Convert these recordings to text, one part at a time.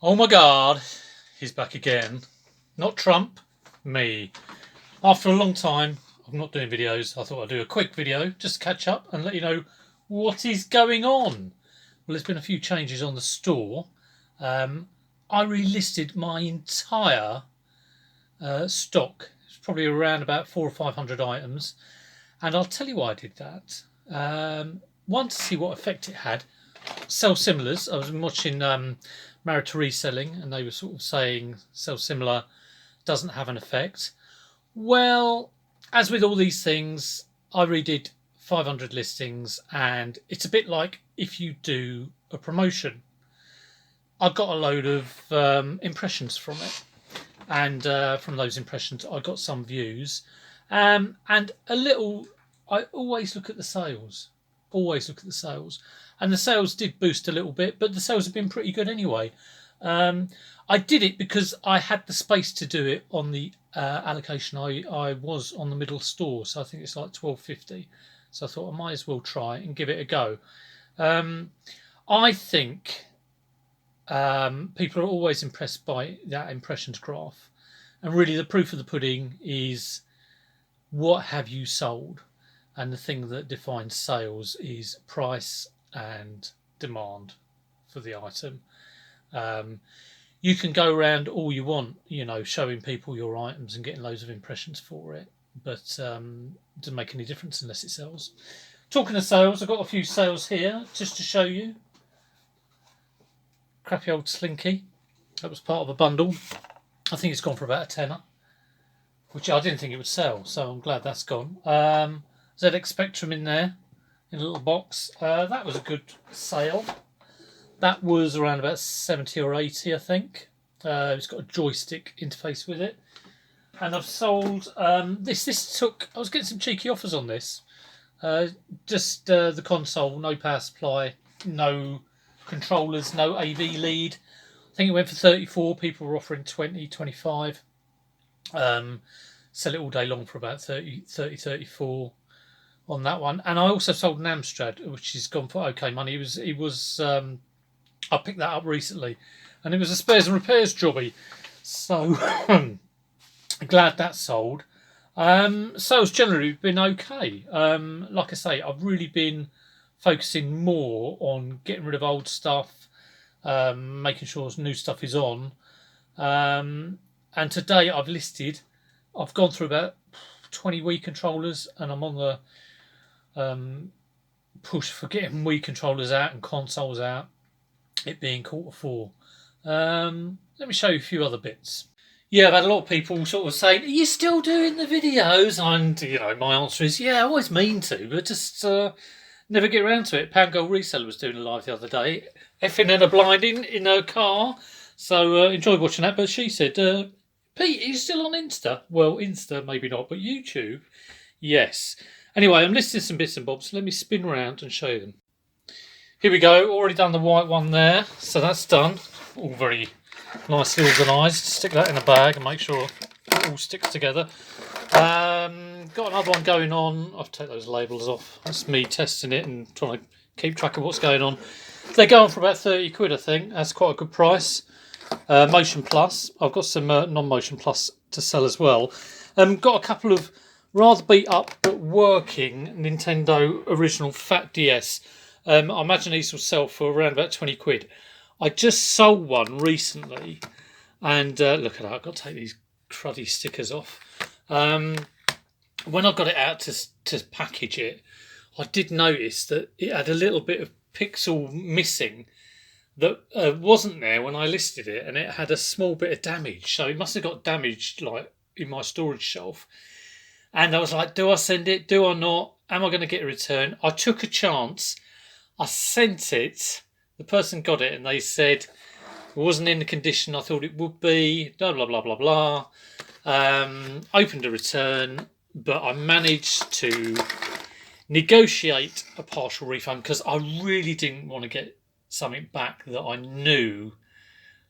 Oh my god, he's back again. Not Trump, me. After a long time of not doing videos, I thought I'd do a quick video just to catch up and let you know what is going on. Well, there's been a few changes on the store. Um, I relisted my entire stock. It's probably around about 400 or 500 items, and I'll tell you why I did that. One, to see what effect it had. Sell similars. I was watching Married to Reselling, and they were sort of saying sell similar doesn't have an effect. Well, as with all these things, I redid 500 listings, and it's a bit like if you do a promotion. I got a load of impressions from it, and from those impressions, I got some views, and a little. I always look at the sales. Always look at the sales, and the sales did boost a little bit, but the sales have been pretty good anyway. Um, I did it because I had the space to do it on the allocation I was on the middle store, so I think it's like 12.50. So I thought I might as well try and give it a go. Um, I think people are always impressed by that impressions graph, and really the proof of the pudding is what have you sold, and the thing that defines sales is price and demand for the item. Um, you can go around all you want, showing people your items and getting loads of impressions for it, but it doesn't make any difference unless it sells. Talking of sales, I've got a few sales here just to show you. Crappy old Slinky. That was part of a bundle. I think it's gone for about a tenner, which I didn't think it would sell, so I'm glad that's gone. ZX Spectrum in there, in a little box. That was a good sale. That was around about 70 or 80, I think. It's got a joystick interface with it. And I've sold this took. I was getting some cheeky offers on this. Just the console, no power supply, no controllers, no AV lead. I think it went for 34. People were offering 20, 25. Sell it all day long for about 30, 34 on that one. And I also sold an Amstrad, which has gone for okay money. It was I picked that up recently, and it was a spares and repairs jobby. So glad that sold. Sales generally have been okay. Like I say, I've really been focusing more on getting rid of old stuff, making sure new stuff is on. And today I've gone through about 20 Wii controllers, and I'm on the push for getting Wii controllers out and consoles out, it being Q4. Let me show you a few other bits. Yeah, I've had a lot of people sort of saying, "Are you still doing the videos?" And my answer is, "Yeah, I always mean to, but just never get around to it." Pound Gold Reseller was doing a live the other day, effing and a blinding in her car. So enjoyed watching that. But she said, "Pete, are you still on Insta?" Well, Insta maybe not, but YouTube, yes. Anyway, I'm listing some bits and bobs. Let me spin around and show you them. Here we go. Already done the white one there, so that's done. All very nicely organised. Stick that in a bag and make sure it all sticks together. Got another one going on. I'll take those labels off. That's me testing it and trying to keep track of what's going on. They're going for about 30 quid, I think. That's quite a good price. Motion Plus. I've got some non-Motion Plus to sell as well. Got a couple of rather beat up but working Nintendo original Fat DS. I imagine these will sell for around about 20 quid. I just sold one recently, and look at that. I've got to take these cruddy stickers off. When I got it out to package it, I did notice that it had a little bit of pixel missing that wasn't there when I listed it, and it had a small bit of damage. So it must have got damaged like in my storage shelf. And I was like, do I send it? Do I not? Am I going to get a return? I took a chance. I sent it. The person got it, and they said it wasn't in the condition I thought it would be. Blah blah blah blah blah. Opened a return, but I managed to negotiate a partial refund because I really didn't want to get something back that I knew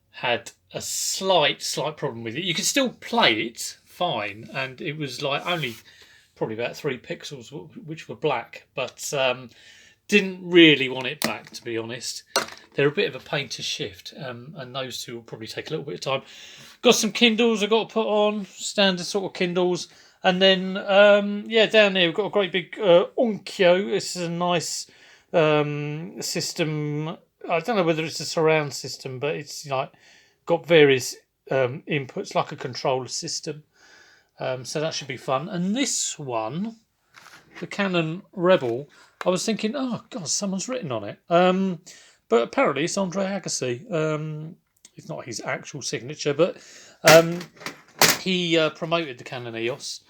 had a slight problem with it. You could still play it fine, and it was like only probably about 3 pixels which were black, but didn't really want it back, to be honest. they're a bit of a pain to shift, and those two will probably take a little bit of time. Got some Kindles I've got to put on, standard sort of Kindles. And then, down there we've got a great big Onkyo. This is a nice system. I don't know whether it's a surround system, but it's like got various inputs, like a controller system. So that should be fun. And this one, the Canon Rebel, I was thinking, oh God, someone's written on it. But apparently it's Andre Agassi. It's not his actual signature, but he promoted the Canon EOS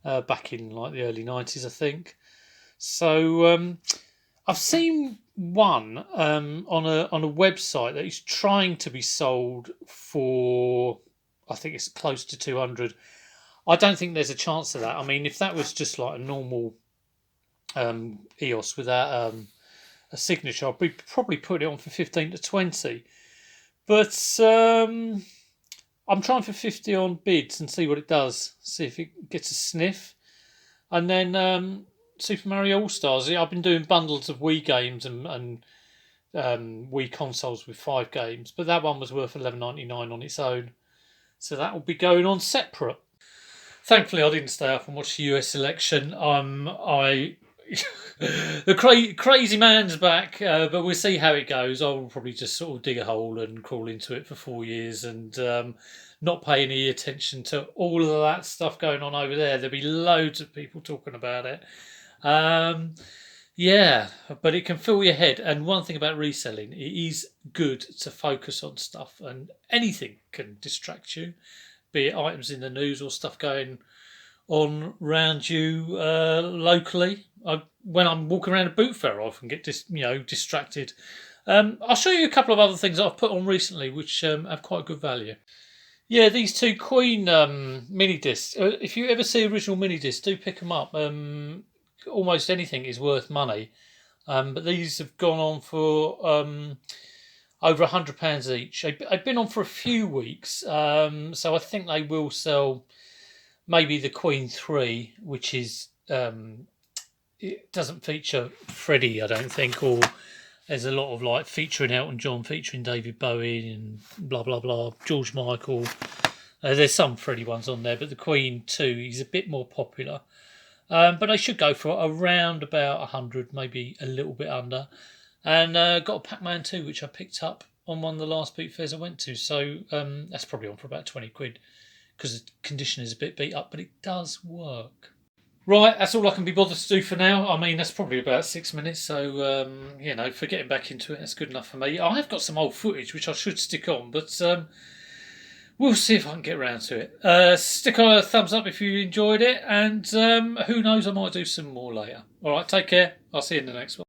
back in like the early 90s, I think. So I've seen one on a website that is trying to be sold for, I think it's close to 200. I don't think there's a chance of that. I mean, if that was just like a normal EOS without a signature, I'd be probably put it on for 15 to 20. But I'm trying for 50 on bids and see what it does. See if it gets a sniff. And then Super Mario All-Stars. I've been doing bundles of Wii games and Wii consoles with 5 games. But that one was worth $11.99 on its own. So that will be going on separate. Thankfully, I didn't stay up and watch the US election. The crazy man's back, but we'll see how it goes. I will probably just sort of dig a hole and crawl into it for 4 years and not pay any attention to all of that stuff going on over there. There'll be loads of people talking about it. Yeah, but it can fill your head. And one thing about reselling, it is good to focus on stuff, and anything can distract you, be it items in the news or stuff going on around you locally. When I'm walking around a boot fair, I often get distracted. I'll show you a couple of other things I've put on recently, which have quite good value. Yeah, these 2 Queen mini discs. If you ever see original mini discs, do pick them up. Almost anything is worth money, but these have gone on for over £100 each. They've been on for a few weeks, so I think they will sell. Maybe the Queen 3, which is it doesn't feature Freddie, I don't think, or there's a lot of like featuring Elton John, featuring David Bowie, and blah blah blah, George Michael. There's some Freddie ones on there, but the Queen 2 is a bit more popular. But I should go for around about 100, maybe a little bit under. And got a Pac-Man 2, which I picked up on one of the last boot fairs I went to. So that's probably on for about 20 quid. Because the condition is a bit beat up, but it does work. Right, that's all I can be bothered to do for now. I mean, that's probably about 6 minutes, so, for getting back into it, that's good enough for me. I have got some old footage, which I should stick on, but we'll see if I can get around to it. Stick on a thumbs up if you enjoyed it, and who knows, I might do some more later. All right, take care. I'll see you in the next one.